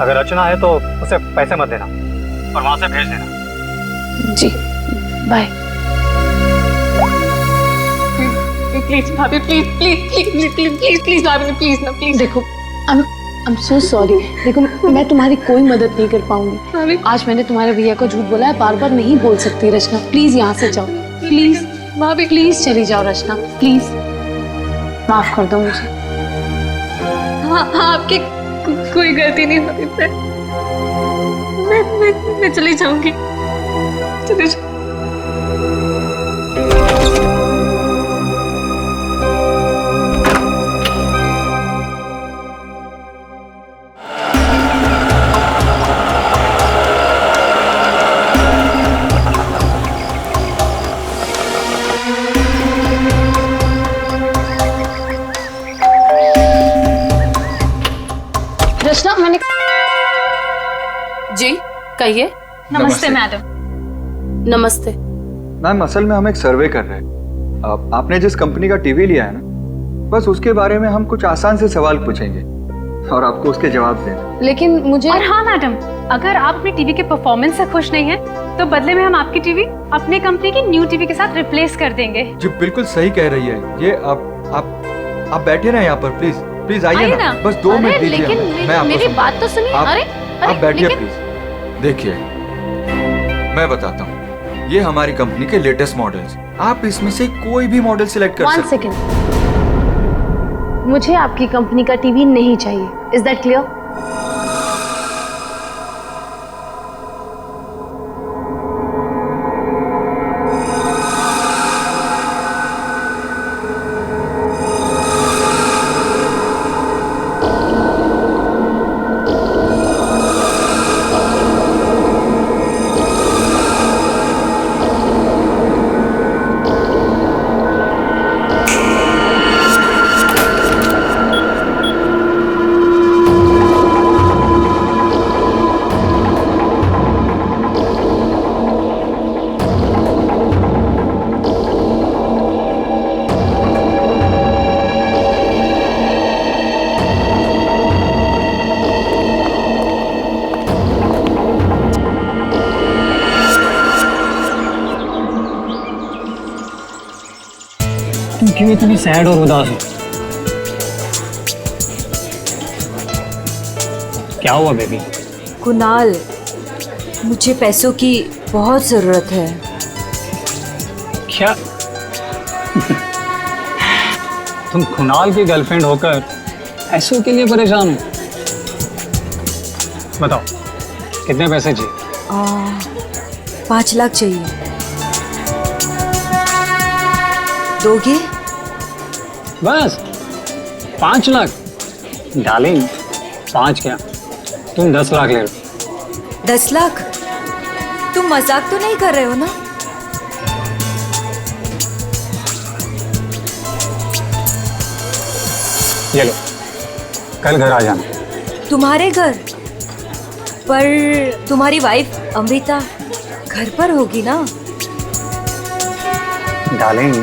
अगर रचना है तो उसे पैसे मत देना और वहां से भेज देना। जी बाय। प्लीज भाभी, please please please please please please please भाभी, प्लीज ना, प्लीज। देखो I'm so sorry। देखो मैं तुम्हारी कोई मदद नहीं कर पाऊंगी। आज मैंने तुम्हारे भैया को झूठ बोला है, बार बार नहीं बोल सकती रचना। प्लीज यहाँ से जाओ, प्लीज भाभी, प्लीज चली जाओ रचना, प्लीज माफ कर दो मुझे। हाँ आपकी कोई गलती नहीं भाभी। मैं चली जाऊंगी, चली जाऊंगी। रचना मैंने जी कहिए। नमस्ते मैडम। नमस्ते मैम, असल में हम एक सर्वे कर रहे हैं। आपने जिस कंपनी का टीवी लिया है ना, बस उसके बारे में हम कुछ आसान से सवाल पूछेंगे और आपको उसके जवाब देना। लेकिन मुझे और हाँ मैडम, अगर आप अपने टीवी के परफॉर्मेंस से खुश नहीं हैं, तो बदले में हम आपकी टीवी अपने कंपनी की न्यू टीवी के साथ रिप्लेस कर देंगे। जी बिल्कुल सही कह रही है ये। आप बैठे ना यहाँ पर, प्लीज प्लीज आइए ना, बस 2 मिनट दीजिए। लेकिन मेरी बात तो सुनिए। अरे आप बैठिए प्लीज। देखिए मैं बताता हूँ, ये हमारी कंपनी के लेटेस्ट मॉडल्स, आप इसमें से कोई भी मॉडल सिलेक्ट कर सकते हैं। 1 सेकेंड, मुझे आपकी कंपनी का टीवी नहीं चाहिए। Is that clear? तुम क्यों इतनी सैड और उदास हो? क्या हुआ बेबी? कुणाल, मुझे पैसों की बहुत जरूरत है। क्या? तुम कुणाल की गर्लफ्रेंड होकर पैसों के लिए परेशान हो? बताओ कितने पैसे चाहिए? 5 लाख चाहिए। दोगे? बस 5 लाख? डार्लिंग 5 क्या, तुम 10 लाख ले लो। 10 लाख? तुम मजाक तो नहीं कर रहे हो ना? ये लो, कल घर आ जाना। तुम्हारे घर? पर तुम्हारी वाइफ अमृता घर पर होगी ना? डार्लिंग,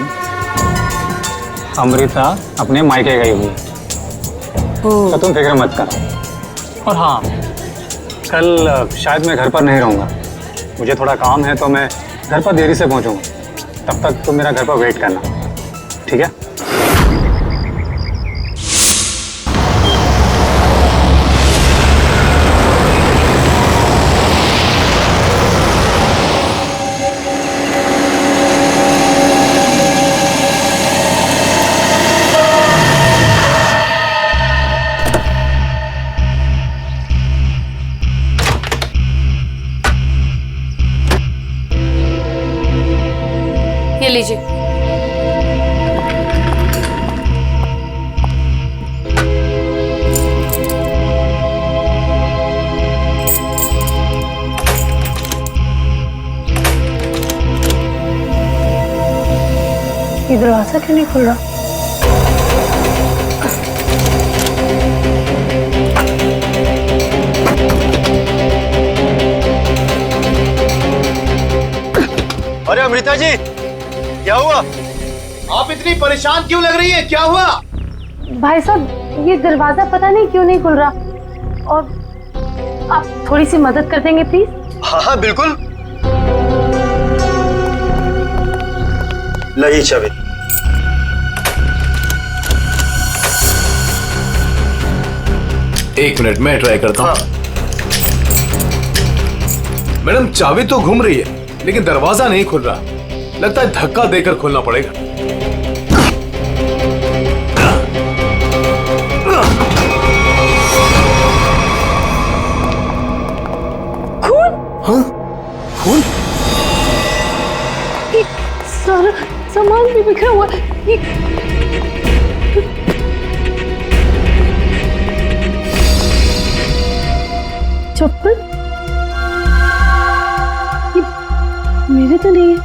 अमृता अपने मायके गई हुई है, तो तुम फिक्र मत करो। और हाँ, कल शायद मैं घर पर नहीं रहूँगा, मुझे थोड़ा काम है, तो मैं घर पर देरी से पहुँचूँगा। तब तक तुम मेरा घर पर वेट करना, ठीक है? ये लीजिए। ये दरवाजा क्यों नहीं खुल रहा? अरे अमृता जी, क्या हुआ? आप इतनी परेशान क्यों लग रही है? क्या हुआ? भाई साहब, ये दरवाजा पता नहीं क्यों नहीं खुल रहा, और आप थोड़ी सी मदद कर देंगे प्लीज? हाँ हाँ बिल्कुल। लाइए चाबी। एक मिनट मैं ट्राई करता हूँ। हाँ। मैडम चाबी तो घूम रही है लेकिन दरवाजा नहीं खुल रहा। लगता है धक्का देकर खोलना पड़ेगा। खून? हाँ? खून? ये सारा सामान भी बिखरा हुआ है। ये चप्पल? ये मेरे तो नहीं है।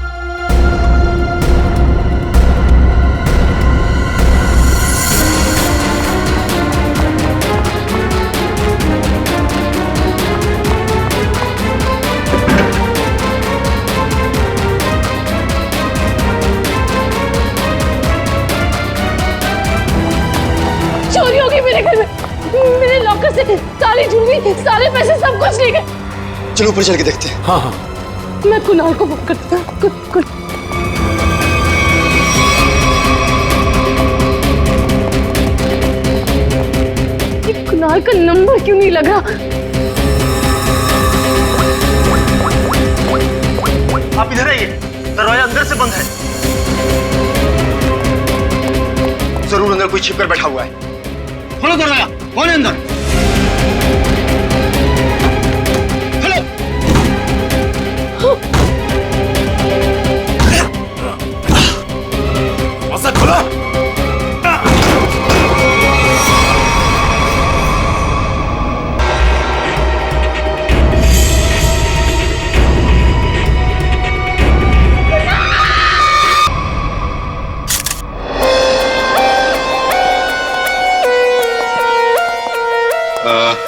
चोरी हो गई मेरे घर में। मेरे लॉकर से सारी ज्वेलरी, सारे पैसे, सब कुछ ले गए। चलो ऊपर चल के देखते हैं। हाँ हाँ। मैं कुणाल को फोन करता हूँ। ये कुणाल का नंबर क्यों नहीं लगा? आप इधर आइए, दरवाजा अंदर से बंद है। जरूर अंदर कोई छिपकर बैठा हुआ है। खोलो दरवाजा, कौन है अंदर? खोलो। ऐसा खोलो।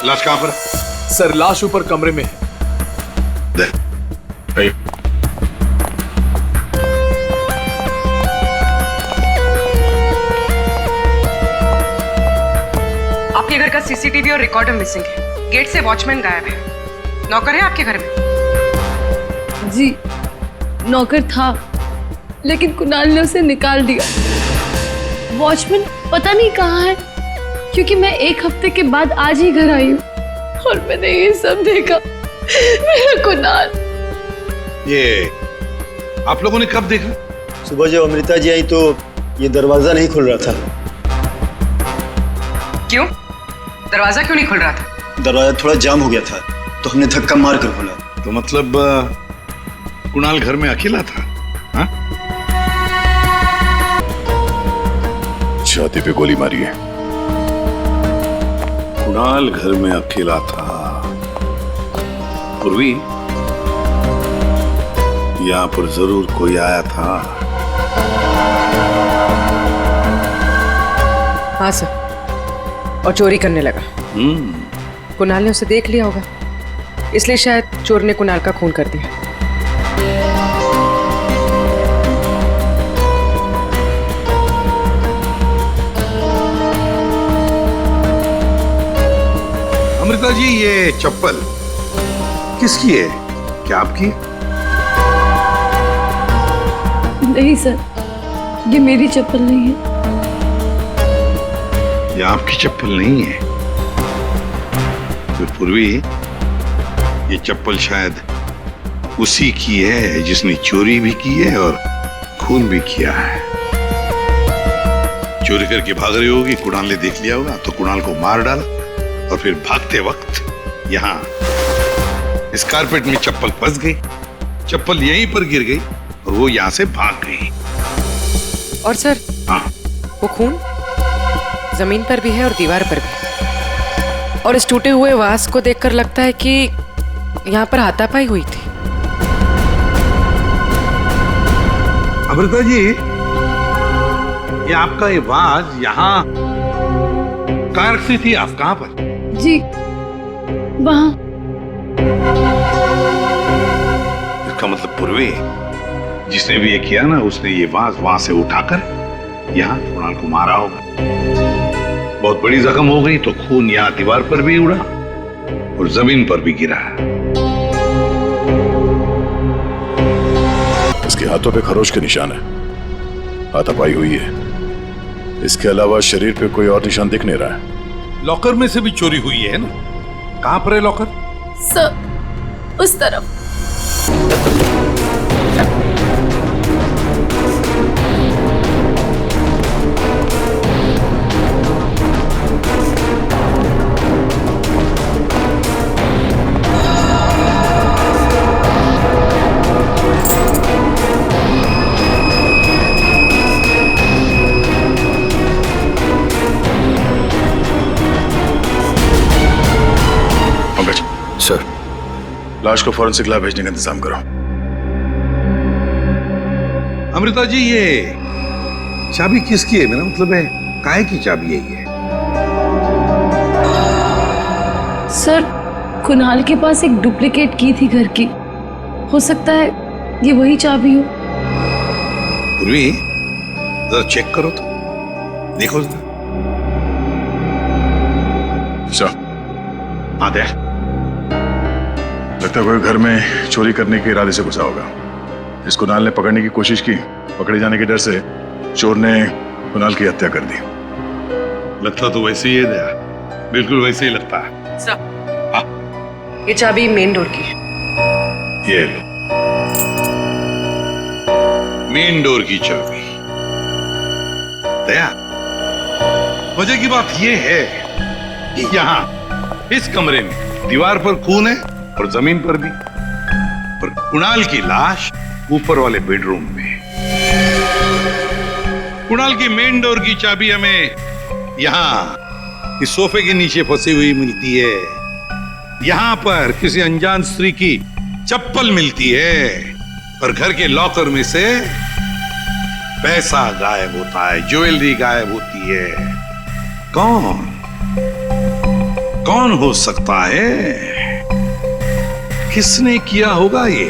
लाश कहाँ पर? सर लाश ऊपर कमरे में है। दे। आइए। आपके घर का सीसीटीवी और रिकॉर्डर मिसिंग है। गेट से वॉचमैन गायब है। नौकर है आपके घर में? जी नौकर था, लेकिन कुणाल ने उसे निकाल दिया। वॉचमैन पता नहीं कहाँ है, क्योंकि मैं एक हफ्ते के बाद आज ही घर आई हूँ और मैंने ये सब देखा। मेरा कुणाल। ये आप लोगों ने कब देखा? सुबह जब अमृता जी आई तो ये दरवाजा नहीं खुल रहा था। क्यों? दरवाजा क्यों नहीं खुल रहा था? दरवाजा थोड़ा जाम हो गया था तो हमने धक्का मार कर खोला। तो मतलब कुणाल घर में अकेला था? हाँ? छाती पे गोली मारी है। कुणाल घर में अकेला था। पूर्वी, यहाँ पर जरूर कोई आया था। हाँ सर, और चोरी करने लगा। कुणाल ने उसे देख लिया होगा, इसलिए शायद चोर ने कुणाल का खून कर दिया। अमृता जी, ये चप्पल किसकी है? क्या आपकी? नहीं सर, ये मेरी चप्पल नहीं है। ये आपकी चप्पल नहीं है? तो पूर्वी, ये चप्पल शायद उसी की है जिसने चोरी भी की है और खून भी किया है। चोरी करके भाग रही होगी, कुणाल ने देख लिया होगा तो कुणाल को मार डाला और फिर भागते वक्त यहाँ इस कारपेट में चप्पल फंस गई। चप्पल यहीं पर गिर गई और वो यहाँ से भाग गई। और सर, हाँ, वो खून जमीन पर भी है और दीवार पर भी। और इस टूटे हुए वास को देखकर लगता है कि यहाँ पर हाथापाई हुई थी। अमृता जी, ये आपका ये वाज यहाँ कहाँ रखती थी आप? कहाँ पर? जी वहाँ। इसका मतलब पूर्वी, जिसने भी ये किया ना, उसने ये वाज वहां से उठाकर यहाँ कुणाल को मारा होगा। बहुत बड़ी जख्म हो गई तो खून यहाँ दीवार पर भी उड़ा और जमीन पर भी गिरा। इसके हाथों पे खरोच के निशान है, हाथापाई हुई है। इसके अलावा शरीर पे कोई और निशान दिख नहीं रहा है। लॉकर में से भी चोरी हुई है ना? कहां पर है लॉकर? सर उस तरफ। सर, लाश को फॉरेंसिक लैब भेजने का इंतजाम करो। अमृता जी, ये चाबी किसकी है? मेरा मतलब है काहे की चाबी है ये? सर, कुणाल के पास एक डुप्लीकेट की थी घर की। हो सकता है ये वही चाबी हो। पूर्वी, जरा चेक करो तो, देखो जरा। सर, हाँ दे। लगता है कोई घर में चोरी करने के इरादे से घुसा होगा। इस कुणाल ने पकड़ने की कोशिश की, पकड़े जाने के डर से चोर ने कुणाल की हत्या कर दी। लगता तो वैसे ही है दया, बिल्कुल वैसे ही लगता है। सर, ये चाबी मेन डोर की। ये लो, मेन डोर की चाबी। दया, मजे की बात ये है कि यहाँ इस कमरे में दीवार पर खून है और जमीन पर भी, और कुणाल की लाश ऊपर वाले बेडरूम में। कुणाल की मेन डोर की चाबी हमें यहां इस सोफे के नीचे फंसी हुई मिलती है। यहां पर किसी अनजान स्त्री की चप्पल मिलती है, और घर के लॉकर में से पैसा गायब होता है, ज्वेलरी गायब होती है। कौन हो सकता है? किसने किया होगा ये?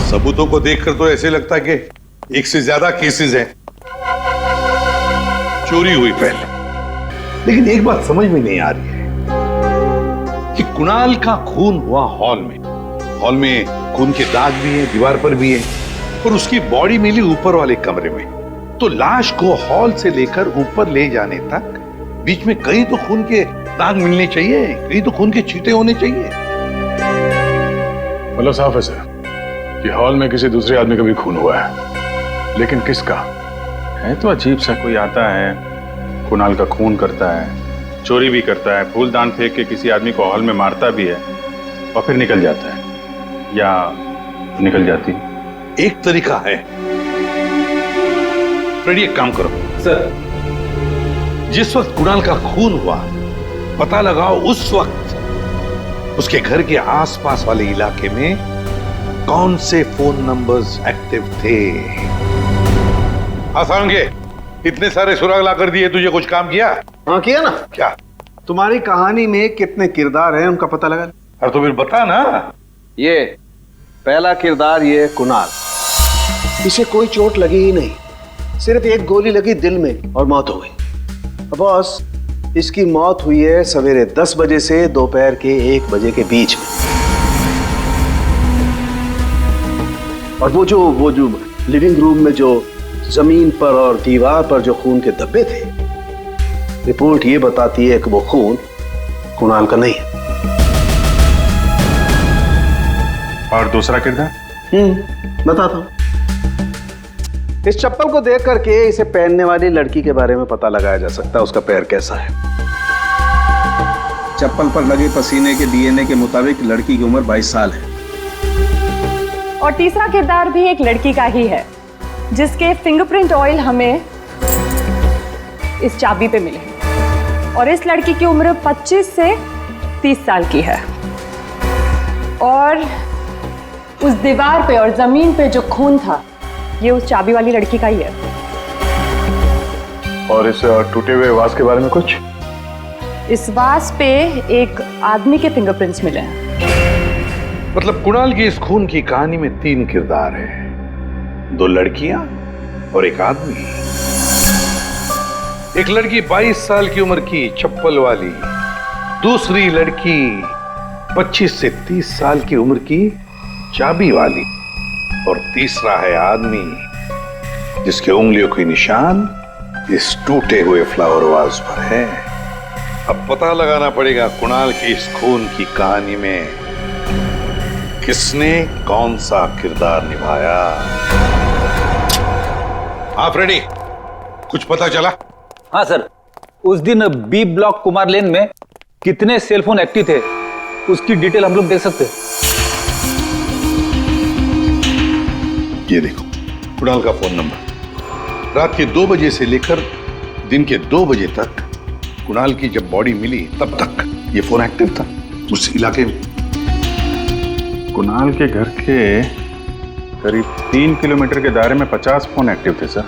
सबूतों को देखकर तो ऐसे लगता है कि एक से ज्यादा केसेस हैं। चोरी हुई पहले, लेकिन एक बात समझ में नहीं आ रही है कि कुणाल का खून हुआ हॉल में। हॉल में खून के दाग भी हैं, दीवार पर भी है, और उसकी बॉडी मिली ऊपर वाले कमरे में। तो लाश को हॉल से लेकर ऊपर ले जाने तक बीच में कहीं तो खून के दाग मिलने चाहिए, कहीं तो खून के छींटे होने चाहिए। मतलब साफ है सर कि हॉल में किसी दूसरे आदमी का भी खून हुआ है, लेकिन किसका है तो अजीब सा। कोई आता है, कुणाल का खून करता है, चोरी भी करता है, फूलदान फेंक के किसी आदमी को हॉल में मारता भी है और फिर निकल जाता है या निकल जाती है। एक तरीका है, फ्रेडी एक काम करो सर, जिस वक्त कुणाल का खून हुआ पता लगाओ उस वक्त उसके घर के आसपास वाले इलाके में कौन से फोन नंबर्स एक्टिव थे। आसान के इतने सारे सुराग ला कर दिए, तुझे कुछ काम किया? हाँ किया ना। क्या? तुम्हारी कहानी में कितने किरदार हैं उनका पता लगा। अरे तो फिर बता ना। ये पहला किरदार, ये कुणाल। इसे कोई चोट लगी ही नहीं, सिर्फ एक गोली लगी दिल में और मौत हो गई। बॉस, इसकी मौत हुई है सवेरे 10 बजे से दोपहर के 1 बजे के बीच में। और वो जो लिविंग रूम में जो जमीन पर और दीवार पर जो खून के धब्बे थे, रिपोर्ट ये बताती है कि वो खून कुणाल का नहीं है। और दूसरा किरदार? बताता हूं। इस चप्पल को देख करके इसे पहनने वाली लड़की के बारे में पता लगाया जा सकता है, उसका पैर कैसा है। चप्पल पर लगे पसीने के डीएनए के मुताबिक लड़की की उम्र 22 साल है। और तीसरा किरदार भी एक लड़की का ही है, जिसके फिंगरप्रिंट ऑयल हमें इस चाबी पे मिले हैं। और इस लड़की की उम्र 25 से 30 साल की है। और उस दीवार पे और जमीन पे जो खून था, ये उस चाबी वाली लड़की का ही है। और इस टूटे हुए वास के बारे में कुछ? इस वास पे एक आदमी के फिंगरप्रिंट्स मिले हैं। मतलब कुणाल की इस खून की कहानी में 3 किरदार हैं, 2 लड़कियां और एक आदमी। एक लड़की 22 साल की उम्र की चप्पल वाली, दूसरी लड़की 25 से 30 साल की उम्र की चाबी वाली, और तीसरा है आदमी जिसके उंगलियों के निशान इस टूटे हुए फ्लावर वाज पर है। अब पता लगाना पड़ेगा कुणाल की इस खून की कहानी में किसने कौन सा किरदार निभाया। आप रेडी? कुछ पता चला? हाँ सर, उस दिन बी ब्लॉक कुमार लेन में कितने सेलफोन एक्टिव थे उसकी डिटेल हम लोग देख सकते हैं। ये देखो कुणाल का फोन नंबर। रात के 2 बजे से लेकर दिन के 2 बजे तक कुणाल की जब बॉडी मिली तब तक ये फोन एक्टिव था उस इलाके में। कुणाल के घर के करीब 3 किलोमीटर के दायरे में 50 फोन एक्टिव थे सर।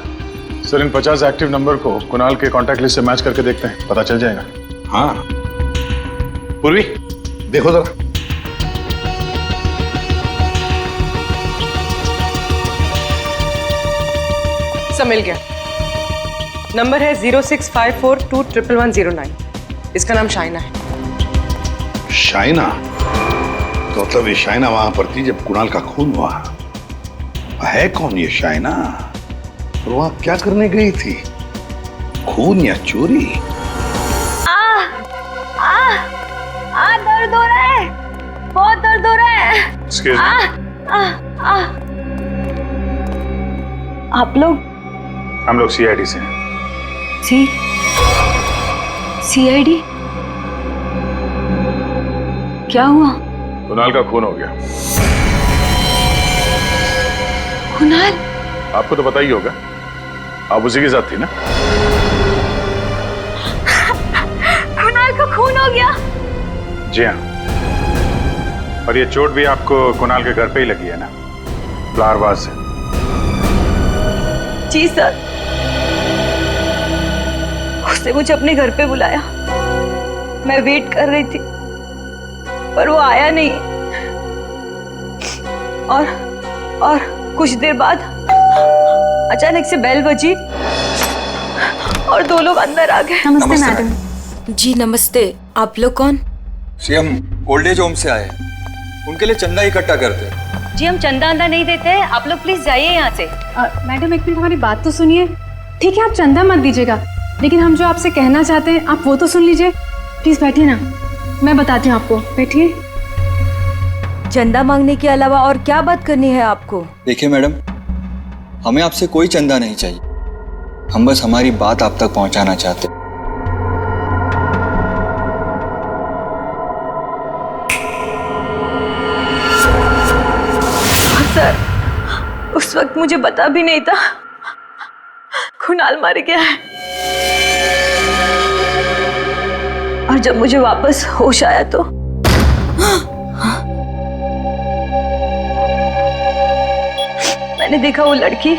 सर इन 50 एक्टिव नंबर को कुणाल के कॉन्टैक्ट लिस्ट से मैच करके देखते हैं, पता चल जाएगा। हाँ पूर्वी देखो जरा। सब मिल गया। नंबर है 0654211109। इसका नाम शाइना है। शाइना? तो मतलब ये शाइना वहां पर थी जब कुणाल का खून हुआ। है कौन ये शाइना और वहां क्या करने गई थी? खून या चोरी? दर्द हो रहा है, बहुत दर्द हो रहा है। आप लोग? हम लोग सीआईडी से हैं। सीआईडी? क्या हुआ? कुणाल का खून हो गया। कुणाल? आपको तो पता ही होगा, आप उसी के साथ थी ना। कुणाल का खून हो गया? जी हाँ, और ये चोट भी आपको कुणाल के घर पे ही लगी है ना, फ्लावर से। जी सर, उसने मुझे अपने घर पे बुलाया। मैं वेट कर रही थी पर वो आया नहीं, और कुछ देर बाद अचानक से बेल बजी और 2 लोग अंदर आ गए। नमस्ते मैडम। जी नमस्ते, आप लोग कौन? जी हम ओल्ड एज होम से आए हैं, उनके लिए चंदा इकट्ठा करते हैं। जी हम चंदा अंदा नहीं देते हैं, आप लोग प्लीज जाइए यहाँ से। मैडम एक मिनट हमारी बात तो सुनिए। ठीक है आप चंदा मत दीजिएगा, लेकिन हम जो आपसे कहना चाहते हैं आप वो तो सुन लीजिए। प्लीज बैठिए ना, मैं बताती हूँ आपको। बैठिए। चंदा मांगने के अलावा और क्या बात करनी है आपको? देखिए मैडम, हमें आपसे कोई चंदा नहीं चाहिए, हम बस हमारी बात आप तक पहुंचाना चाहते हैं। सर, उस वक्त मुझे पता भी नहीं था कुणाल मर गया है, और जब मुझे वापस होश आया तो मैंने देखा वो लड़की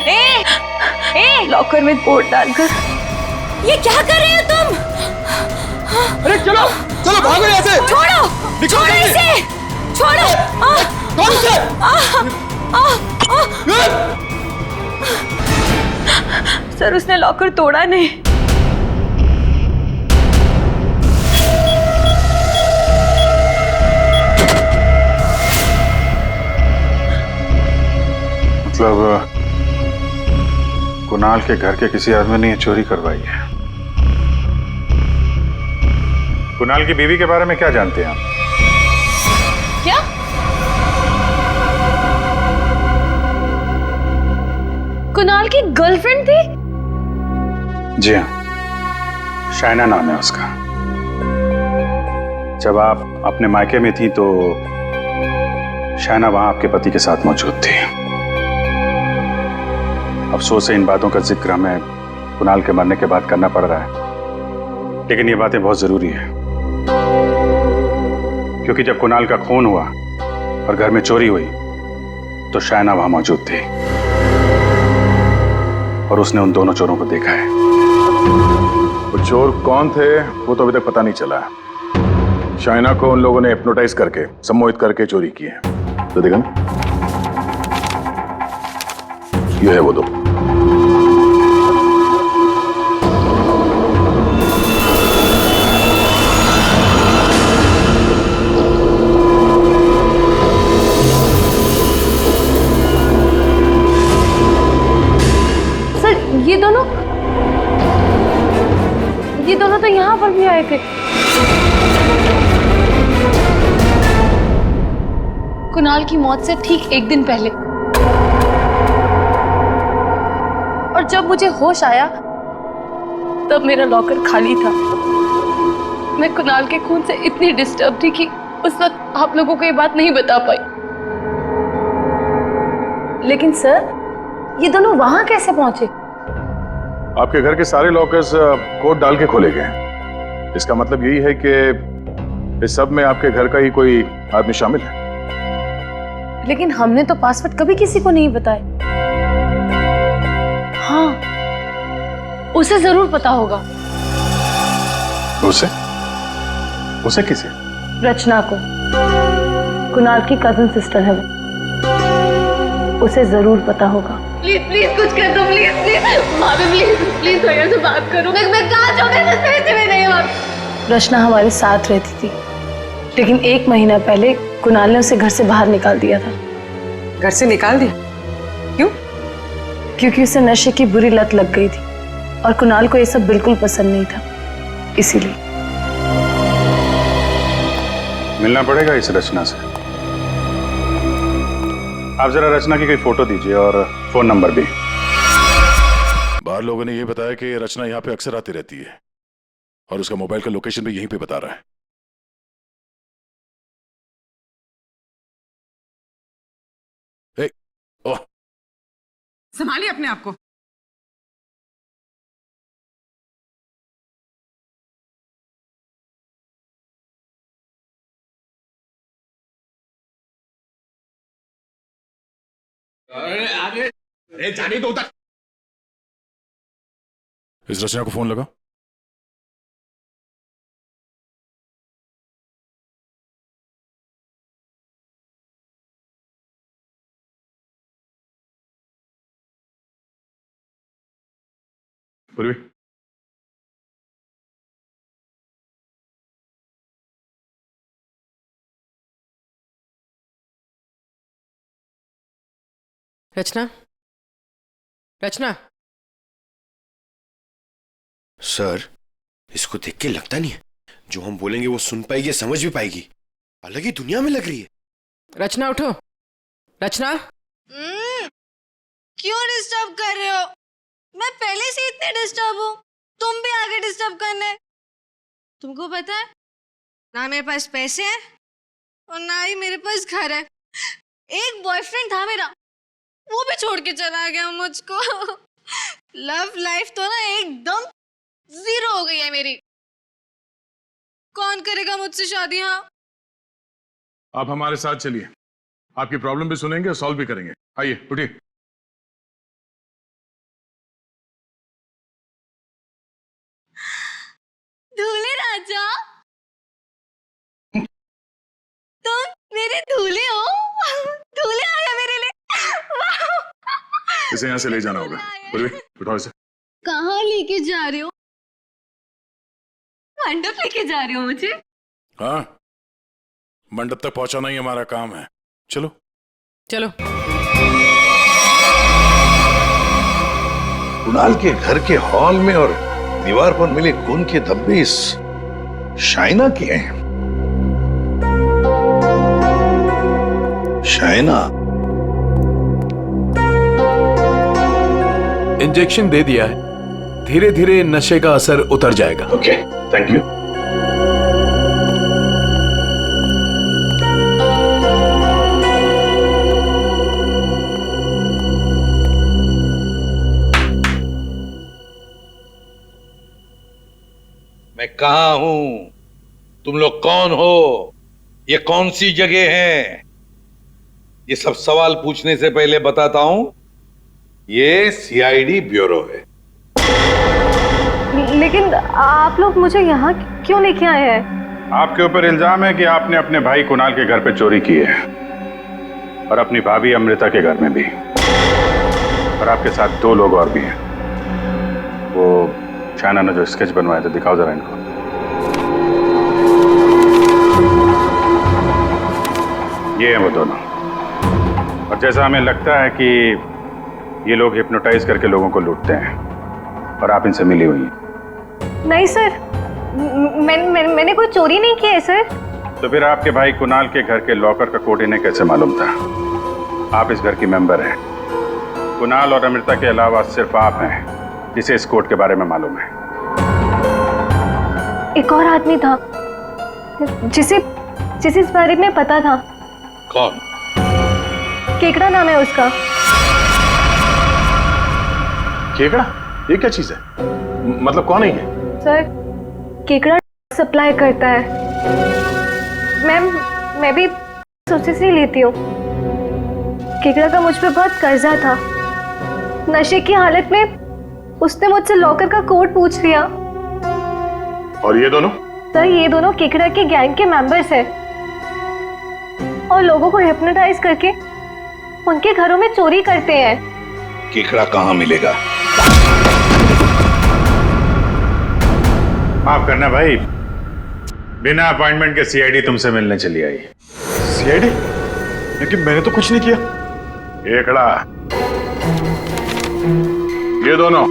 लॉकर में कोट डालकर। ये क्या कर रहे हो तुम? अरे चलो चलो भागो यहाँ से। छोड़ो, छोड़ो इसे, छोड़ो। कौन से? सर उसने लॉकर तोड़ा नहीं। मतलब कुणाल के घर के किसी आदमी ने ये चोरी करवाई है। कुणाल की बीवी के बारे में क्या जानते हैं आप? क्या? कुणाल की गर्लफ्रेंड थी? जी हाँ, शाइना नाम है उसका। जब आप अपने मायके में थी तो शाइना वहां आपके पति के साथ मौजूद थी। अफसोस है इन बातों का जिक्र हमें कुणाल के मरने के बाद करना पड़ रहा है, लेकिन ये बातें बहुत जरूरी है, क्योंकि जब कुणाल का खून हुआ और घर में चोरी हुई तो शाइना वहां मौजूद थी और उसने उन दोनों चोरों को देखा है। वो चोर कौन थे वो तो अभी तक पता नहीं चला है। शाइना को उन लोगों ने हिप्नोटाइज करके, सम्मोहित करके चोरी की है। तो देखा ना, ये है वो दो। तो यहाँ पर भी आए थे। कुणाल की मौत से ठीक एक दिन पहले। और जब मुझे होश आया तब मेरा लॉकर खाली था। मैं कुणाल के खून से इतनी डिस्टर्ब थी कि उस वक्त आप लोगों को ये बात नहीं बता पाई। लेकिन सर, ये दोनों वहां कैसे पहुंचे? आपके घर के सारे लॉकर्स कोड डाल के खोले गए हैं। इसका मतलब यही है कि इस सब में आपके घर का ही कोई आदमी शामिल है। लेकिन हमने तो पासवर्ड कभी किसी को नहीं बताया। हाँ, उसे जरूर पता होगा। उसे? उसे किसे? रचना को। कुणाल की कजन सिस्टर है वो। उसे जरूर पता होगा। प्लीज प्लीज कुछ कर दो, प्लीज प्लीज भाभी, प्लीज प्लीज भैया से बात करो। मैं कहाँ जाऊँ? मैं पैसे में नहीं हूँ। रचना हमारे साथ रहती थी, लेकिन 1 महीना पहले कुणाल ने उसे घर से बाहर निकाल दिया था। घर से निकाल दिया? क्यों? क्योंकि उसे नशे की बुरी लत लग गई थी और कुणाल को ये सब बिल्कुल पसंद नहीं था, इसीलिए। मिलना पड़ेगा इस रचना से। आप जरा रचना की कोई फोटो दीजिए और फोन नंबर भी। बाहर लोगों ने यह बताया कि रचना यहाँ पे अक्सर आती रहती है और उसका मोबाइल का लोकेशन भी यहीं पे बता रहा है। ओह, संभालिए अपने आप को। अरे जाने दो तक। इस रचना को फोन लगा। पूर्वी, रचना, रचना। सर, इसको देख के लगता नहीं है जो हम बोलेंगे वो सुन पाएगी, समझ भी पाएगी। अलग ही दुनिया में लग रही है। रचना उठो। रचना। क्यों डिस्टर्ब कर रहे हो? मैं पहले से इतने डिस्टर्ब हूँ, तुम भी आगे डिस्टर्ब करने। तुमको पता है ना मेरे पास पैसे हैं और ना ही मेरे पास घर है। एक बॉयफ्रेंड था मेरा, वो भी छोड़ के चला गया मुझको। लव लाइफ तो ना एकदम 0 हो गई है मेरी। कौन करेगा मुझसे शादी? हाँ, आप हमारे साथ चलिए, आपकी प्रॉब्लम भी सुनेंगे और सॉल्व भी करेंगे। आइए उठिए। दूल्हे राजा, तुम मेरे दूल्हे हो। दूल्हे आ गया मेरे लिए। इसे यहाँ से ले जाना होगा। पूर्वी, उठाओ इसे। कहाँ लेके जा रहे हो? मंडप लेके जा रहे हो मुझे? हाँ, मंडप तक पहुंचाना ही हमारा काम है। चलो चलो। कुणाल के घर के हॉल में और दीवार पर मिले खून के धब्बे इस शाइना के हैं। शाइना, इंजेक्शन दे दिया है, धीरे धीरे नशे का असर उतर जाएगा। Okay, thank you. मैं कहाँ हूं? तुम लोग कौन हो? ये कौन सी जगह है? ये सब सवाल पूछने से पहले बताता हूं, ये सीआईडी ब्यूरो है। लेकिन आप लोग मुझे यहाँ क्यों लेके आए हैं? आपके ऊपर इल्जाम है कि आपने अपने भाई कुणाल के घर पे चोरी की है और अपनी भाभी अमृता के घर में भी, और आपके साथ 2 लोग और भी हैं। वो शाइना ने जो स्केच बनवाया था, दिखाओ जरा इनको। ये हैं वो दोनों, और जैसा हमें लगता है कि ये लोग हिप्नोटाइज करके लोगों को लूटते हैं और आप इनसे मिली हुई हैं। नहीं सर, मैंने कोई चोरी नहीं की है सर। तो फिर आपके भाई कुणाल के घर के लॉकर का कोड इन्हें कैसे मालूम था? आप इस घर की मेंबर हैं। कुणाल और अमृता के अलावा सिर्फ आप हैं जिसे इस कोड के बारे में मालूम है। एक और आदमी था जिसे इस बारे में पता था। कौन? केकड़ा नाम है उसका। केकड़ा? ये क्या चीज है? मतलब कौन है ये? सर, केकड़ा सप्लाई करता है। मैं भी उससे से लेती हूँ। केकड़ा का मुझ पे बहुत कर्जा था। नशे की हालत में उसने मुझसे लॉकर का कोड पूछ लिया। और ये दोनों? सर, ये दोनों केकड़ा के गैंग के मेंबर्स हैं और लोगों को हिप्नोटाइज करके उनके घरों में चोरी करते हैं। केकड़ा कहाँ मिलेगा? माफ करना भाई, बिना अपॉइंटमेंट के सीआईडी तुमसे मिलने चली आई। सीआईडी? लेकिन मैंने तो कुछ नहीं किया। केकड़ा, ये दोनों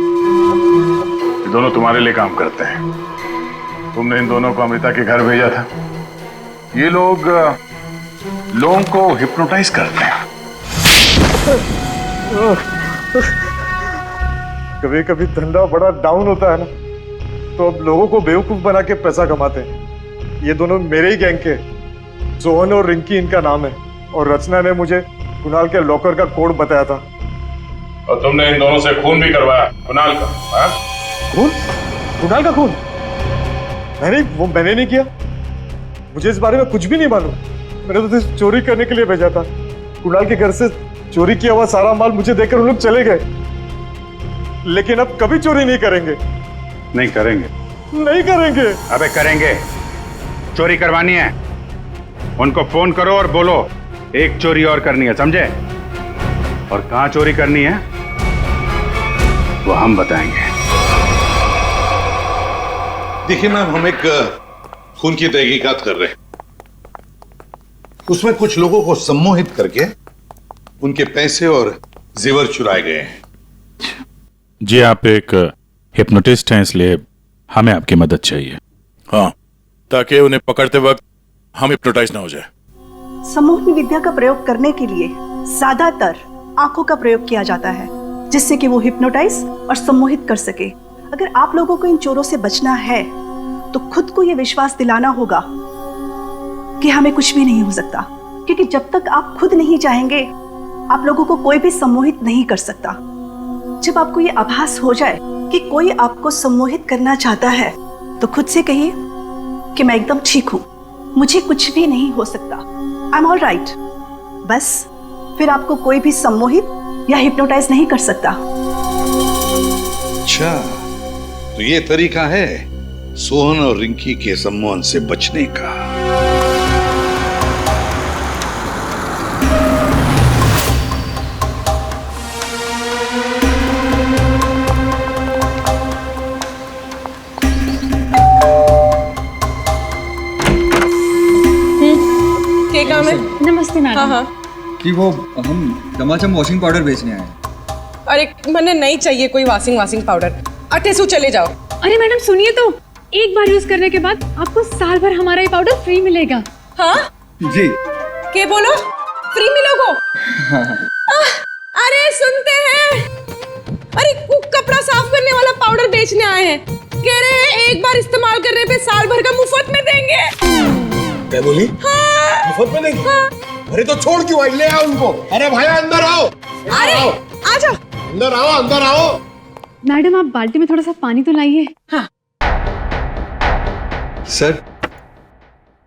तुम्हारे लिए काम करते हैं। तुमने इन दोनों को अमृता के घर भेजा था। ये लोगों को हिप्नोटाइज करते हैं। कभी कभी धंधा बड़ा डाउन होता है ना, तो अब लोगों को बेवकूफ बना के पैसा कमाते हैं। ये दोनों मेरे ही गैंग के, सोहन और रिंकी इनका नाम है, और रचना ने मुझे कुणाल के लॉकर का कोड बताया था। और तुमने इन दोनों से खून भी करवाया कुणाल का? हाँ? खून? कुणाल का खून? मैंने नहीं किया। मुझे इस बारे में कुछ भी नहीं मालूम। मैंने तो सिर्फ चोरी करने के लिए भेजा था। कुणाल के घर से चोरी किया हुआ सारा माल मुझे देकर उन लोग चले गए। लेकिन अब कभी चोरी नहीं करेंगे। नहीं करेंगे? नहीं करेंगे। अबे करेंगे। चोरी करवानी है, उनको फोन करो और बोलो एक चोरी और करनी है, समझे? और कहां चोरी करनी है वो हम बताएंगे। देखिए मैम, हम एक खून की तहकीकात कर रहे हैं। उसमें कुछ लोगों को सम्मोहित करके उनके पैसे और जेवर चुराए गए हैं। जी, आप एक हिप्नोटिस्ट हैं, इसलिए हमें आपकी मदद चाहिए। हाँ, ताकि उन्हें पकड़ते वक्त हम हिप्नोटाइज ना हो जाए। सम्मोहन विद्या का प्रयोग करने के लिए ज्यादातर आंखों का प्रयोग किया जाता है, जिससे कि वो हिप्नोटाइज और सम्मोहित कर सके। अगर आप लोगों को इन चोरों से बचना है तो खुद को ये विश्वास दिलाना होगा कि हमें कुछ भी नहीं हो सकता, क्योंकि जब तक आप खुद नहीं चाहेंगे आप लोगों को कोई भी सम्मोहित नहीं कर सकता। जब आपको ये आभास हो जाए कि कोई आपको सम्मोहित करना चाहता है तो खुद से कहिए कि मैं एकदम ठीक हूं, मुझे कुछ भी नहीं हो सकता, आई एम ऑल राइट। बस फिर आपको कोई भी सम्मोहित या हिप्नोटाइज नहीं कर सकता। अच्छा, तो ये तरीका है सोहन और रिंकी के सम्मोहन से बचने का। क्या काम है? नमस्ते मैडम। हाँ हाँ। कि वो हम दमाचम वॉशिंग पाउडर बेचने आए हैं। अरे मैंने नहीं चाहिए कोई वॉशिंग पाउडर। अटे सु चले जाओ। अरे मैडम सुनिए तो, एक बार यूज करने के बाद आपको साल भर हमारा ये पाउडर फ्री मिलेगा। हाँ जी। क्या बोलो? फ्री मिलोगो? हाँ। अरे सुनते हैं, अरे कपड़ा साफ करने वाला पाउडर बेचने आए हैं, कह रहे हैं एक बार इस्तेमाल करने पे साल भर का मुफ्त में देंगे। क्या बोली? हाँ। मुफ्त में देंगे? हाँ। अरे तो छोड़ क्यों आई? ले आओ उनको। अरे भाई अंदर आओ। अरे आजा। अंदर आओ, अंदर आओ। मैडम आप बाल्टी में थोड़ा सा पानी तो लाइए। हाँ। सर,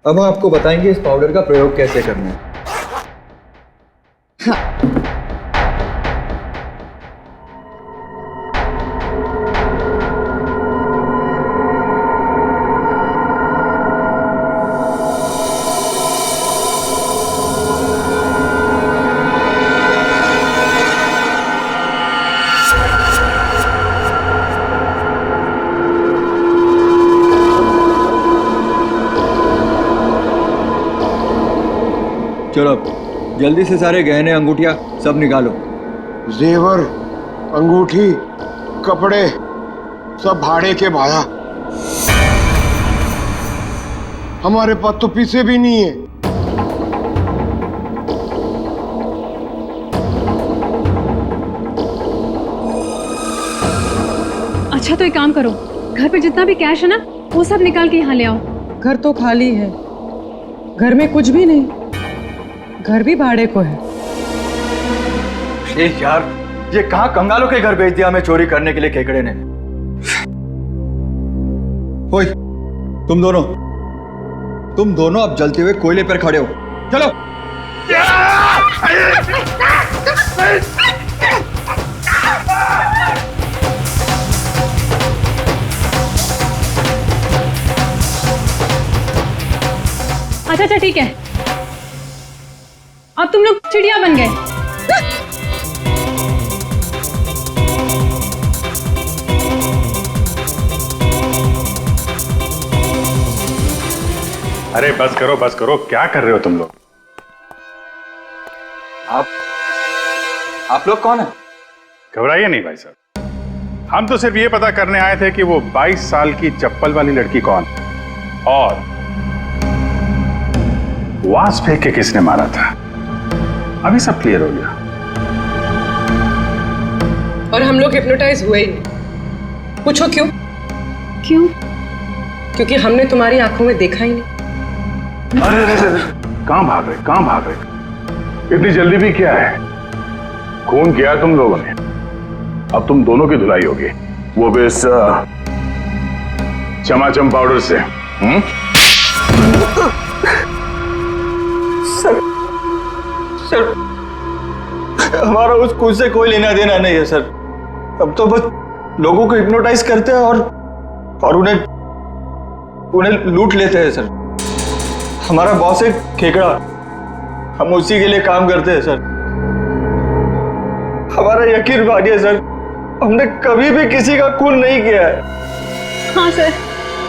अब हम आपको बताएंगे इस पाउडर का प्रयोग कैसे करना है। चलो जल्दी से सारे गहने अंगूठियां सब निकालो। जेवर, अंगूठी, कपड़े सब भाड़े के भाया। हमारे पास तो पैसे भी नहीं है। अच्छा तो एक काम करो, घर पे जितना भी कैश है ना वो सब निकाल के यहाँ ले आओ। घर तो खाली है, घर में कुछ भी नहीं, घर भी भाड़े को है। ये यार, ये कहाँ कंगालों के घर भेज दिया हमें चोरी करने के लिए केकड़े ने। ओए, तुम दोनों अब जलते हुए कोयले पर खड़े हो, चलो। अच्छा ठीक है, अब तुम लोग चिड़िया बन गए। अरे बस करो, क्या कर रहे हो तुम लोग? आप लोग कौन है? घबराइए नहीं भाई साहब, हम तो सिर्फ ये पता करने आए थे कि वो 22 साल की चप्पल वाली लड़की कौन और वास फेंक के किसने मारा था। अभी सब क्लियर हो गया। और हम लोग हिप्नोटाइज हुए ही नहीं। पूछो क्यों? क्योंकि हमने तुम्हारी आंखों में देखा ही नहीं। अरे कहां भाग रहे? इतनी जल्दी भी क्या है? खून किया तुम लोगों ने, अब तुम दोनों की धुलाई होगी, वो भी इस चमाचम पाउडर से। सर, हमारा उस खून से कोई लेना देना नहीं है सर। अब तो बस लोगों को हिप्नोटाइज करते हैं और उन्हें लूट लेते हैं सर। हमारा बॉस है खेकड़ा, हम उसी के लिए काम करते हैं सर। हमारा यकीन मानिए सर, हमने कभी भी किसी का खून नहीं किया है। हाँ सर,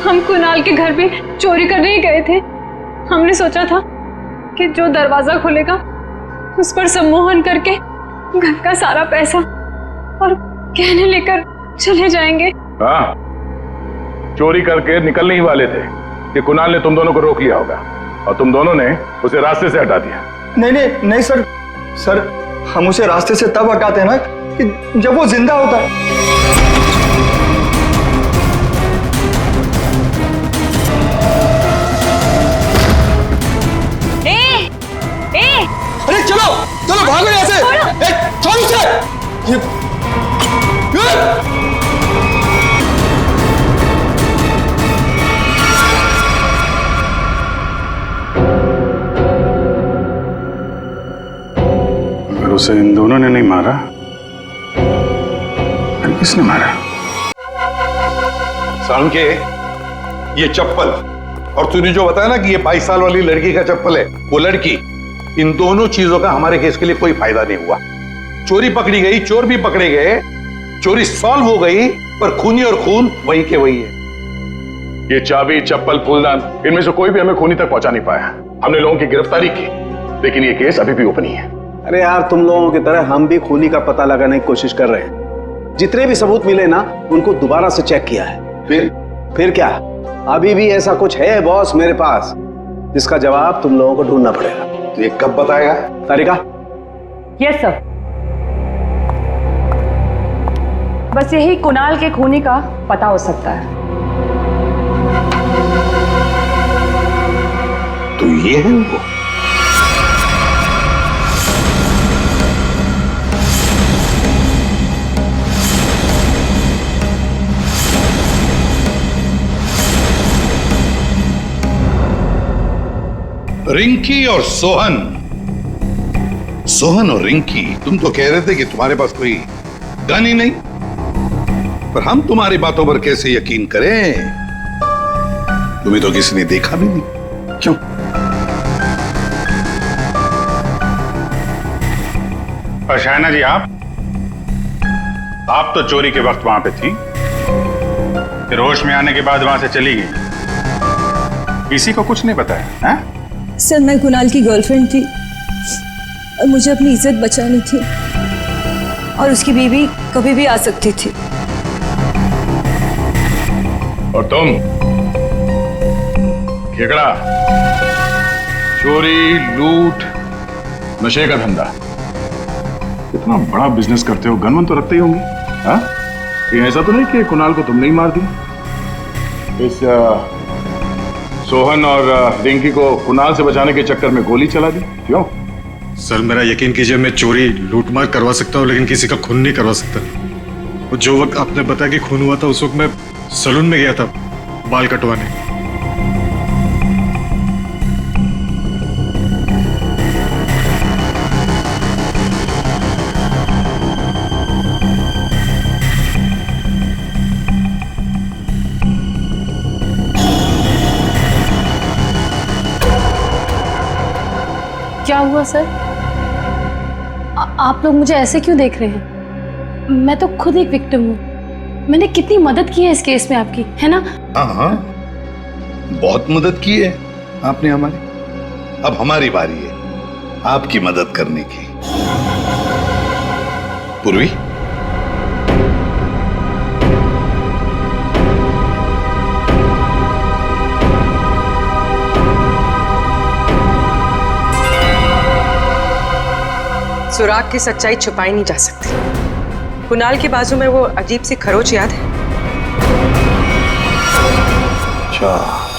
हम कुणाल के घर पे चोरी करने ही गए थे। हमने सोचा था कि जो दरवाजा खुलेगा उस पर सम्मोहन करके घर का सारा पैसा और गहने लेकर चले जाएंगे। हाँ, चोरी करके निकलने ही वाले थे कि कुणाल ने तुम दोनों को रोक लिया होगा और तुम दोनों ने उसे रास्ते से हटा दिया। नहीं सर, हम उसे रास्ते से तब हटाते हैं ना कि जब वो जिंदा होता है। अरे चलो भागो यहाँ से। छोड़ उसे। अगर उसे इन दोनों ने नहीं मारा फिर किसने मारा? सालुंके, ये चप्पल और तूने जो बताया ना कि ये 22 साल वाली लड़की का चप्पल है, वो लड़की, इन दोनों चीजों का हमारे केस के लिए कोई फायदा नहीं हुआ। चोरी पकड़ी गई, चोर भी पकड़े गए, चोरी सॉल्व हो गई, पर खूनी और खून वही के वही है। ये चाबी, चप्पल, फूलदान, इनमें से कोई भी हमें खूनी तक पहुंचा नहीं पाया। हमने लोगों की गिरफ्तारी की, लेकिन ये केस अभी भी ओपन ही है। अरे यार, तुम लोगों की तरह हम भी खूनी का पता लगाने की कोशिश कर रहे हैं। जितने भी सबूत मिले ना, उनको दोबारा से चेक किया है। फिर क्या? अभी भी ऐसा कुछ है बॉस मेरे पास जिसका जवाब तुम लोगों को ढूंढना पड़ेगा। तो ये कब बताएगा? तारिका? Yes sir. बस यही कुणाल के खूनी का पता हो सकता है। तो ये है वो। रिंकी और सोहन और रिंकी, तुम तो कह रहे थे कि तुम्हारे पास कोई गन ही नहीं, पर हम तुम्हारी बातों पर कैसे यकीन करें? तुम्हें तो किसी ने देखा भी नहीं। क्यों? और शायना जी, आप तो चोरी के वक्त वहां पे थी, फिर होश में आने के बाद वहां से चली गई, किसी को कुछ नहीं बताया? हैं? सर, मैं कुणाल की गर्लफ्रेंड थी और मुझे अपनी इज्जत बचानी थी, और उसकी बीवी कभी भी आ सकती थी। और तुम केकड़ा, चोरी, लूट, नशे का धंधा, इतना बड़ा बिजनेस करते हो, गन तो रखते ही होंगे। हाँ, ये ऐसा तो नहीं कि कुणाल को तुमने ही मार दिया? इस सोहन और रिंकी को कुणाल से बचाने के चक्कर में गोली चला दी, क्यों? सर मेरा यकीन कीजिए, मैं चोरी लूटमार करवा सकता हूँ, लेकिन किसी का खून नहीं करवा सकता। वो जो वक्त आपने बताया कि खून हुआ था, उस वक्त मैं सैलून में गया था बाल कटवाने। क्या हुआ सर? आप लोग मुझे ऐसे क्यों देख रहे हैं? मैं तो खुद एक विक्टिम हूँ। मैंने कितनी मदद की है इस केस में आपकी, है ना? हाँ हाँ, बहुत मदद की है आपने हमारी। अब हमारी बारी है आपकी मदद करने की। पूर्वी, सुराग की सच्चाई छुपाई नहीं जा सकती। कुणाल के बाजू में वो अजीब सी खरोच याद है? अच्छा,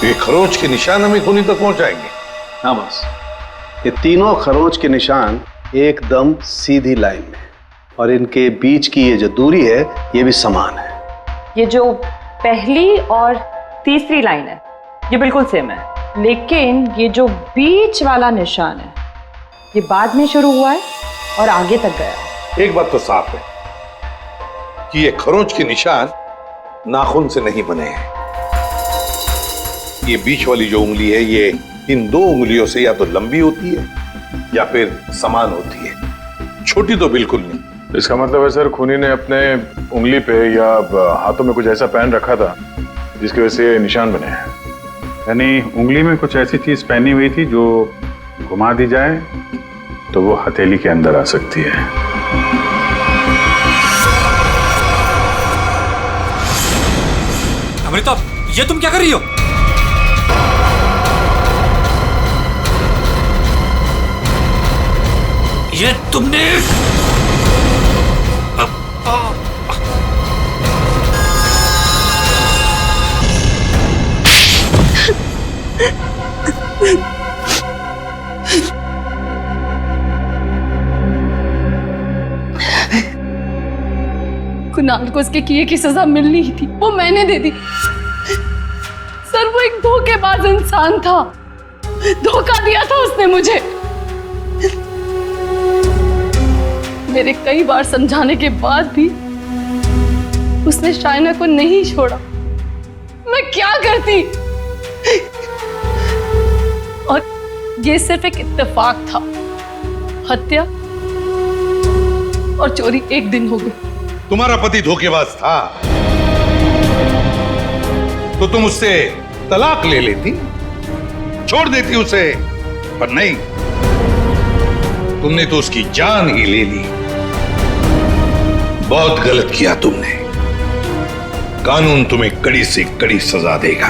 ये खरोच के निशान हमें खूनी तक पहुंचाएंगे? हाँ बस, ये तीनों खरोच के निशान एकदम सीधी लाइन में, और इनके बीच की ये जो दूरी है ये भी समान है। ये जो पहली और तीसरी लाइन है ये बिल्कुल सेम है, लेकिन ये जो बीच वाला निशान है ये बाद में शुरू हुआ है और आगे तक गया। एक बात तो साफ है कि ये खरोंच के निशान नाखून से नहीं बने हैं। ये बीच वाली जो उंगली है ये इन दो उंगलियों से या तो लंबी होती है या फिर समान होती है, छोटी तो बिल्कुल नहीं। इसका मतलब है सर, खूनी ने अपने उंगली पे या हाथों में कुछ ऐसा पहन रखा था जिसकी वजह से निशान बने हैं। यानी उंगली में कुछ ऐसी चीज पहनी हुई थी जो घुमा दी जाए तो वो हथेली के अंदर आ सकती है। अमृता, ये तुम क्या कर रही हो? ये तुमने कुणाल को उसके किए की सजा मिलनी ही थी, वो मैंने दे दी। सर वो एक धोखेबाज इंसान था, धोखा दिया था उसने मुझे। मेरे कई बार समझाने के बाद भी उसने शाइना को नहीं छोड़ा। मैं क्या करती? और ये सिर्फ एक इत्तेफाक था, हत्या और चोरी एक दिन हो गई। तुम्हारा पति धोखेबाज था तो तुम उससे तलाक ले लेती, छोड़ देती उसे, पर नहीं, तुमने तो उसकी जान ही ले ली। बहुत गलत किया तुमने। कानून तुम्हें कड़ी से कड़ी सजा देगा।